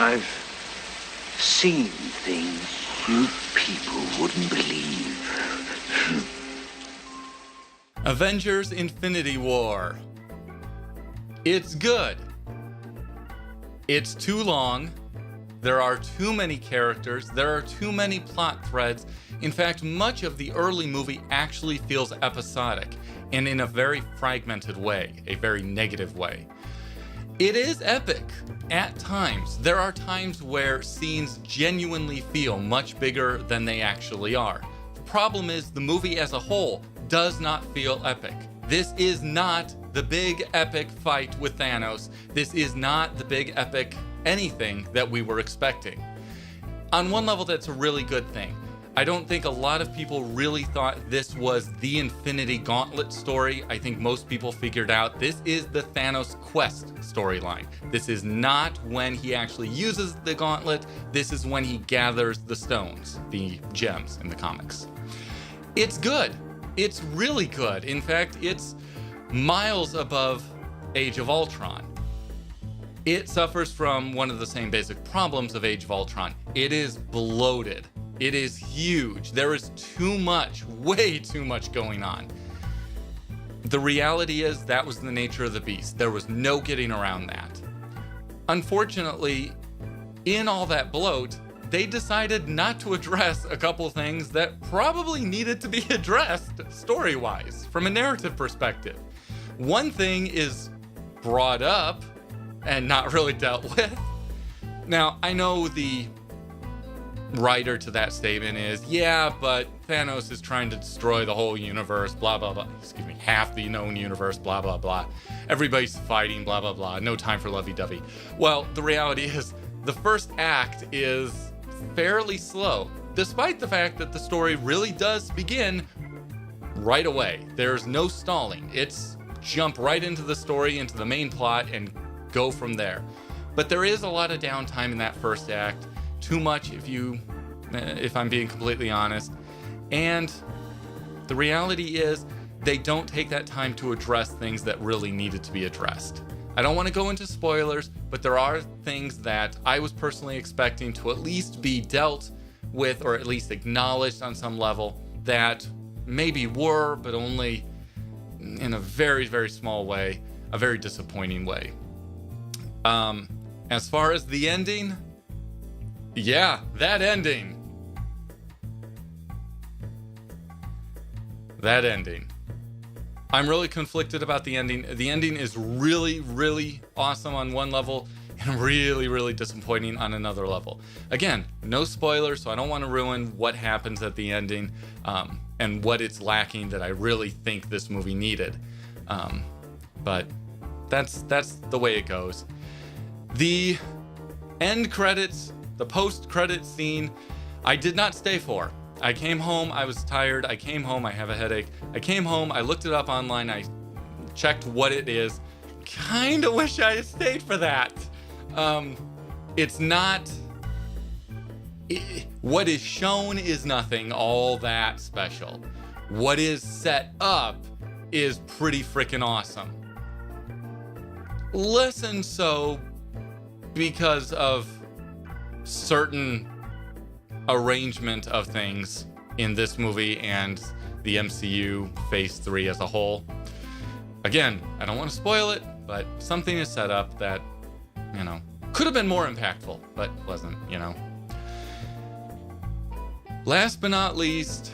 I've seen things you people wouldn't believe. Avengers Infinity War. It's good. It's too long. There are too many characters. There are too many plot threads. In fact, much of the early movie actually feels episodic and in a very fragmented way, a very negative way. It is epic at times. There are times where scenes genuinely feel much bigger than they actually are. The problem is the movie as a whole does not feel epic. This is not the big epic fight with Thanos. This is not the big epic anything that we were expecting. On one level, that's a really good thing. I don't think a lot of people really thought this was the Infinity Gauntlet story. I think most people figured out this is the Thanos quest storyline. This is not when he actually uses the gauntlet. This is when he gathers the stones, the gems in the comics. It's good. It's really good. In fact, it's miles above Age of Ultron. It suffers from one of the same basic problems of Age of Ultron. It is bloated. It is huge. There is too much, way too much going on. The reality is that was the nature of the beast. There was no getting around that. Unfortunately, in all that bloat, they decided not to address a couple things that probably needed to be addressed story-wise, from a narrative perspective. One thing is brought up and not really dealt with. Now, I know the writer to that statement is, yeah, but Thanos is trying to destroy the whole universe, blah, blah, blah. Excuse me, half the known universe, blah, blah, blah. Everybody's fighting, blah, blah, blah. No time for lovey-dovey. Well, the reality is the first act is fairly slow, despite the fact that the story really does begin right away. There's no stalling. It's jump right into the story, into the main plot, and go from there. But there is a lot of downtime in that first act. Too much if I'm being completely honest. And the reality is they don't take that time to address things that really needed to be addressed. I don't want to go into spoilers, but there are things that I was personally expecting to at least be dealt with or at least acknowledged on some level that maybe were, but only in a very, very small way, a very disappointing way. As far as the ending, yeah, that ending. That ending. I'm really conflicted about the ending. The ending is really, really awesome on one level and really, really disappointing on another level. Again, no spoilers, so I don't want to ruin what happens at the ending and what it's lacking that I really think this movie needed. But that's the way it goes. The end credits, the post-credit scene, I did not stay for. I came home, I was tired, I came home, I have a headache. I came home, I looked it up online, I checked what it is. Kinda wish I had stayed for that. It's not... what is shown is nothing all that special. What is set up is pretty freaking awesome. Less so because of certain arrangement of things in this movie and the MCU Phase 3 as a whole. Again, I don't want to spoil it, but something is set up that, could have been more impactful, but wasn't, Last but not least,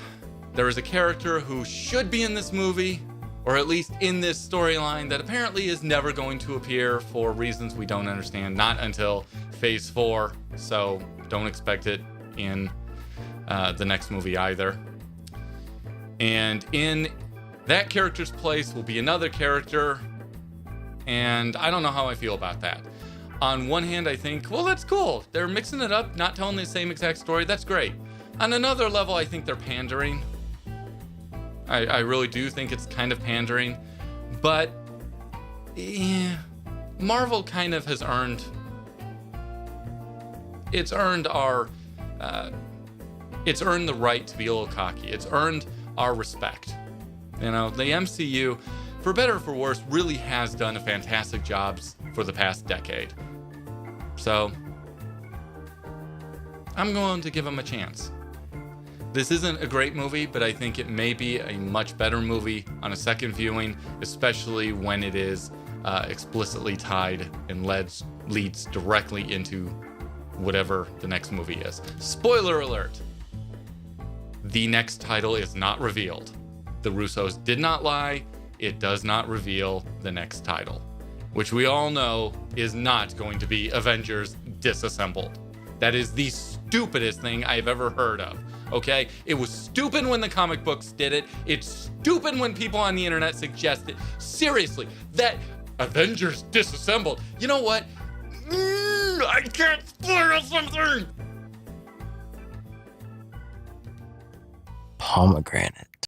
there is a character who should be in this movie, or at least in this storyline, that apparently is never going to appear for reasons we don't understand, not until Phase 4, so don't expect it in the next movie either. And in that character's place will be another character, and I don't know how I feel about that. On one hand, I think, well, that's cool. They're mixing it up, not telling the same exact story. That's great. On another level, I think they're pandering. I really do think it's kind of pandering. But Marvel kind of has earned... It's earned our... it's earned the right to be a little cocky. It's earned our respect. The MCU, for better or for worse, really has done a fantastic job for the past decade. So, I'm going to give him a chance. This isn't a great movie, but I think it may be a much better movie on a second viewing, especially when it is explicitly tied and leads directly into whatever the next movie is. Spoiler alert! The next title is not revealed. The Russos did not lie. It does not reveal the next title, which we all know is not going to be Avengers Disassembled. That is the stupidest thing I've ever heard of. Okay? It was stupid when the comic books did it. It's stupid when people on the internet suggest it. Seriously, that Avengers Disassembled. You know what? I can't spoil something! Pomegranate.